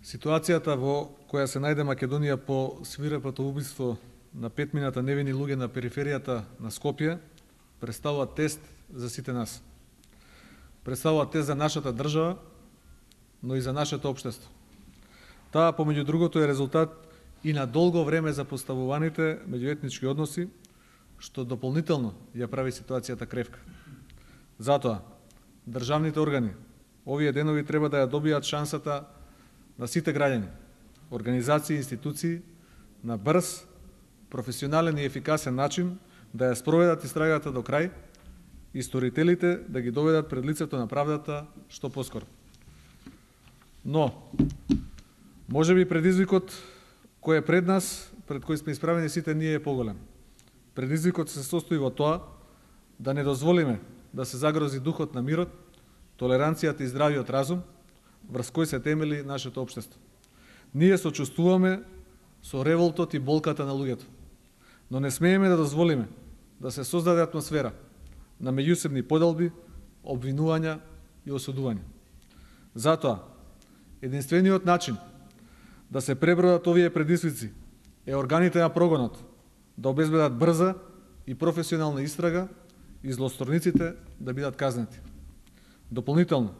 Ситуацијата во која се најде Македонија по свирепото убиство на 5 невини луѓе на периферијата на Скопје представува тест за сите нас. Представува тест за нашата држава, но и за нашето општество. Таа, помеѓу другото, е резултат и на долго време запоставуваните меѓуетнички односи, што дополнително ја прави ситуацијата кревка. Затоа, државните органи овие денови треба да ја добијат шансата на сите граѓани, организации и институции на брз, професионален и ефикасен начин да ја спроведат истрагата до крај и сторителите да ги доведат пред лицето на правдата што поскоро. Но, можеби предизвикот кој е пред нас, пред кој сме исправени сите ние, е поголем. Предизвикот се состои во тоа да не дозволиме да се загрози духот на мирот, толеранцијата и здравиот разум, врз кој се темели нашето општество. Ние сочувствуваме со револтот и болката на луѓето, но не смееме да дозволиме да се создаде атмосфера на меѓусебни поделби, обвинувања и осудувања. Затоа, единствениот начин да се пребродат овие предизвици е органите на прогонот да обезбедат брза и професионална истрага и злосторниците да бидат казнети. Дополнително,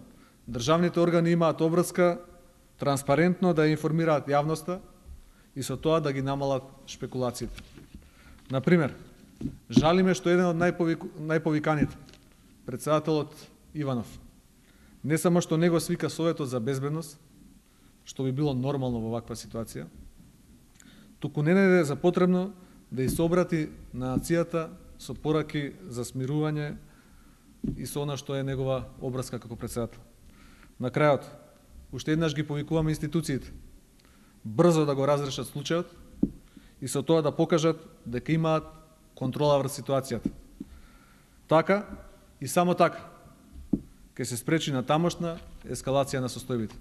државните органи имаат обврска транспарентно да ја информираат јавноста и со тоа да ги намалат шпекулациите. Например, жалиме што еден од најповиканите, председателот Иванов, не само што него свика Советот за безбедност, што би било нормално во ваква ситуација, туку не најде за потребно да и се обрати на нацијата со пораки за смирување и со она што е негова обврска како председател. На крајот, уште еднаш ги повикуваме институциите брзо да го разрешат случајот и со тоа да покажат дека имаат контрола врз ситуацијата. Така и само така ќе се спречи на тамошна ескалација на состојбите.